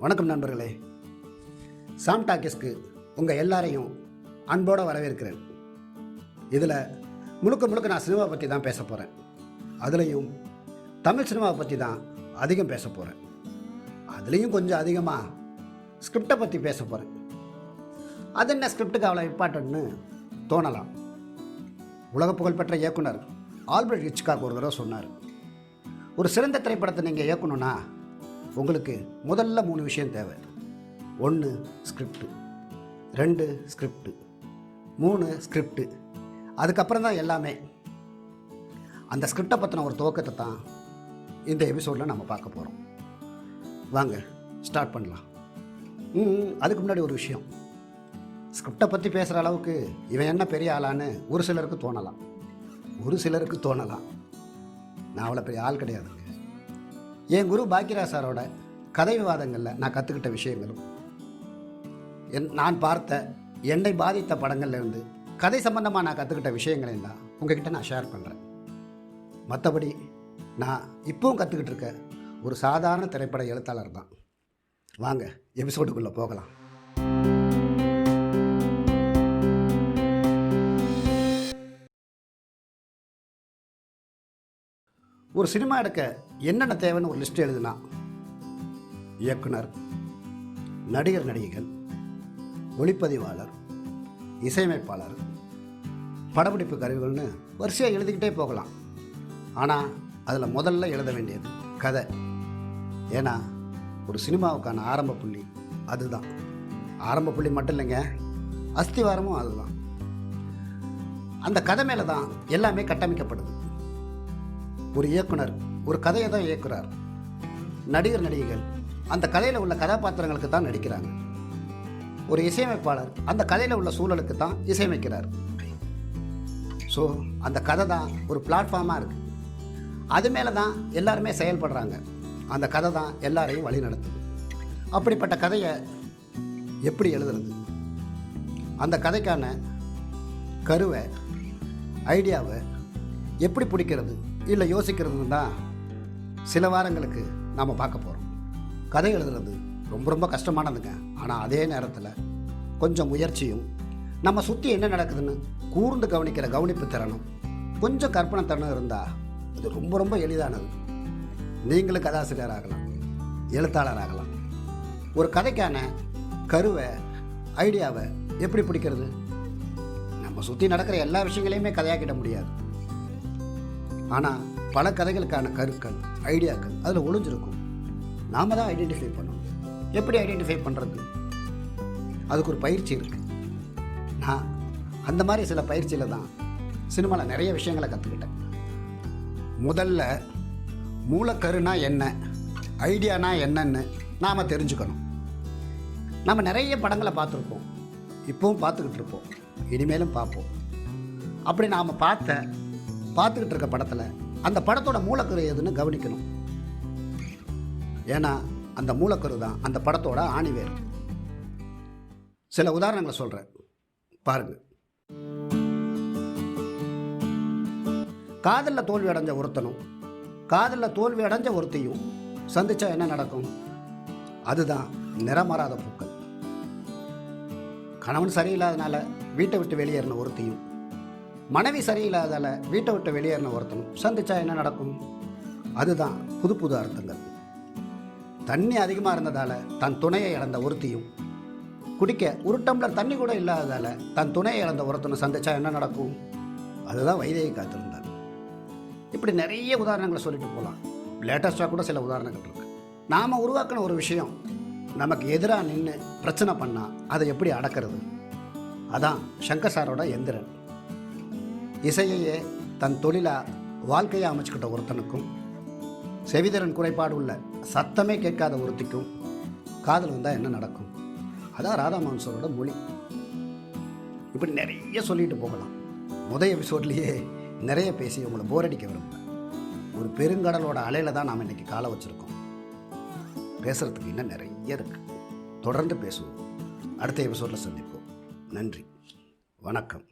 வணக்கம் நண்பர்களே. talkiesக்கு உங்கள் எல்லாரையும் அன்போடு வரவேற்கிறேன். இதில் முழுக்க நான் சினிமாவை பற்றி தான் பேச போகிறேன். அதுலேயும் தமிழ் சினிமாவை பற்றி தான் அதிகம் பேச போகிறேன். அதுலேயும் கொஞ்சம் அதிகமாக ஸ்கிரிப்டை பற்றி பேச போகிறேன். அது என்ன ஸ்கிரிப்டுக்கு அவ்வளோ இம்பார்ட்டன்ட்னு தோணலாம். உலக புகழ்பெற்ற இயக்குனர் ஆல்பர்ட் ஹிச்காக் ஒரு தடவை சொன்னார், ஒரு சிறந்த திரைப்படத்தை நீங்கள் இயக்கணும்னா உங்களுக்கு முதல்ல 3 விஷயம் தேவை. 1 ஸ்கிரிப்டு, 2 ஸ்கிரிப்டு, 3 ஸ்கிரிப்டு. அதுக்கப்புறம் தான் எல்லாமே. அந்த ஸ்கிரிப்டை பற்றின ஒரு துவக்கத்தை தான் இந்த எபிசோடில் நம்ம பார்க்க போகிறோம். வாங்க ஸ்டார்ட் பண்ணலாம். அதுக்கு முன்னாடி ஒரு விஷயம், ஸ்கிரிப்டை பற்றி பேசுகிற அளவுக்கு இவன் என்ன பெரிய ஆளான்னு ஒரு சிலருக்கு தோணலாம். நான் அவ்வளோ பெரிய ஆள் கிடையாதுங்க. என் குரு பாக்கியராஜ் சாரோட கதை விவாதங்களில் நான் கற்றுக்கிட்ட விஷயங்களும், நான் பார்த்த என்னை பாதித்த படங்கள்லேருந்து கதை சம்பந்தமாக நான் கற்றுக்கிட்ட விஷயங்களையும் தான் உங்ககிட்ட நான் ஷேர் பண்ணுறேன். மற்றபடி நான் இப்போவும் கற்றுக்கிட்டு இருக்க ஒரு சாதாரண திரைப்பட எழுத்தாளர் தான். வாங்க எபிசோடுக்குள்ளே போகலாம். ஒரு சினிமா எடுக்க என்னென்ன தேவைன்னு ஒரு லிஸ்ட் எழுதுனா, இயக்குனர், நடிகர் நடிகைகள், ஒளிப்பதிவாளர், இசையமைப்பாளர், படப்பிடிப்பு கருவிகள்னு வரிசையாக எழுதிக்கிட்டே போகலாம். ஆனால் அதில் முதல்ல எழுத வேண்டியது கதை. ஏன்னா ஒரு சினிமாவுக்கான ஆரம்ப புள்ளி அதுதான். ஆரம்ப புள்ளி மட்டும் இல்லைங்க, அஸ்திவாரமும் அதுதான். அந்த கதை மேலே தான் எல்லாமே கட்டமைக்கப்படுது. ஒரு இயக்குனர் ஒரு கதையை தான் இயக்குறார். நடிகர் நடிகைகள் அந்த கதையில் உள்ள கதாபாத்திரங்களுக்கு தான் நடிக்கிறாங்க. ஒரு இசையமைப்பாளர் அந்த கதையில் உள்ள சூழலுக்கு தான் இசையமைக்கிறார். ஸோ அந்த கதை தான் ஒரு பிளாட்ஃபார்மாக இருக்குது. அது மேலே தான் எல்லாருமே செயல்படுறாங்க. அந்த கதை தான் எல்லாரையும் வழி நடத்துது. அப்படிப்பட்ட கதையை எப்படி எழுதுறது, அந்த கதைக்கான கருவை, ஐடியாவை எப்படி பிடிக்கிறது இல்லை யோசிக்கிறது தான் சில வாரங்களுக்கு நாம் பார்க்க போகிறோம். கதை எழுதுறது ரொம்ப கஷ்டமானதுங்க. ஆனால் அதே நேரத்தில் கொஞ்சம் முயற்சியும், நம்ம சுற்றி என்ன நடக்குதுன்னு கூர்ந்து கவனிக்கிற கவனிப்பு திறனும், கொஞ்சம் கற்பனை திறனும் இருந்தால் அது ரொம்ப எளிதானது. நீங்களும் கதாசிரியர் ஆகலாம், எழுத்தாளர் ஆகலாம். ஒரு கதைக்கான கருவை, ஐடியாவை எப்படி பிடிக்கிறது? நம்ம சுற்றி நடக்கிற எல்லா விஷயங்களையுமே கதையாக்கிட முடியாது. ஆனால் பல கதைகளுக்கான கருக்கள், ஐடியாக்கள் அதில் ஒளிஞ்சிருக்கும். நாம் தான் ஐடென்டிஃபை பண்ணணும். எப்படி ஐடென்டிஃபை பண்ணுறது? அதுக்கு ஒரு பயிற்சி இருக்குது. நான் அந்த மாதிரி சில பயிற்சியில் தான் சினிமாவில் நிறைய விஷயங்களை கற்றுக்கிட்டேன். முதல்ல மூலக்கருனா என்ன, ஐடியானா என்னன்னு நாம் தெரிஞ்சுக்கணும். நாம் நிறைய படங்களை பார்த்துருப்போம், இப்போவும் பார்த்துக்கிட்டு இருப்போம், இனிமேலும் பார்ப்போம். அப்படி நாம் பார்த்துக்கிட்டு இருக்க படத்தில் அந்த படத்தோட மூலக்கரு எதுன்னு கவனிக்கணும். ஏன்னா அந்த மூலக்கரு தான் அந்த படத்தோட ஆணிவேர். சில உதாரணங்களை சொல்கிறேன், பாருங்க. காதலில் தோல்வி அடைஞ்ச ஒருத்தனும் காதலில் தோல்வி அடைஞ்ச ஒருத்தையும் சந்திச்சா என்ன நடக்கும்? அதுதான் நிறமாறாத பூக்கள். கணவன் சரியில்லாதனால வீட்டை விட்டு வெளியேறின ஒருத்தையும், மனைவி சரியில்லாதால வீட்டை விட்டு வெளியேறின ஒருத்தனும் சந்திச்சா என்ன நடக்கும்? அதுதான் புது அர்த்தங்கள். தண்ணி அதிகமாக இருந்ததால் தன் துணையை இழந்த ஒருத்தியும், குடிக்க ஒரு டம்ளர் தண்ணி கூட இல்லாததால் தன் துணையை இழந்த ஒருத்தனும் சந்திச்சா என்ன நடக்கும்? அதுதான் வைதேகி காத்திருந்தார். இப்படி நிறைய உதாரணங்களை சொல்லிட்டு போகலாம். லேட்டஸ்டாக கூட சில உதாரணங்கள் இருக்கு. நாம் உருவாக்கின ஒரு விஷயம் நமக்கு எதிராக நின்று பிரச்சனை பண்ணால் அதை எப்படி அடக்கிறது? அதான் சங்கர் சாரோட எந்திரன். இசையையே தன் தொழிலாக வாழ்க்கையாக அமைச்சுக்கிட்ட ஒருத்தனுக்கும், செவிதிறன் குறைபாடு உள்ள சத்தமே கேட்காத ஒருத்திக்கும் காதல் வந்தால் என்ன நடக்கும்? அதான் ராதாமோகன் சாரோட மொழி. இப்படி நிறைய சொல்லிட்டு போகலாம். முதல் எபிசோட்லேயே நிறைய பேசி உங்களை போர் அடிக்க விரும்புகிறேன். ஒரு பெருங்கடலோட அலையில் தான் நாம் இன்றைக்கி காலை வச்சுருக்கோம். பேசுகிறதுக்கு இன்னும் நிறைய இருக்குது. தொடர்ந்து பேசுவோம். அடுத்த எபிசோடில் சந்திப்போம். நன்றி, வணக்கம்.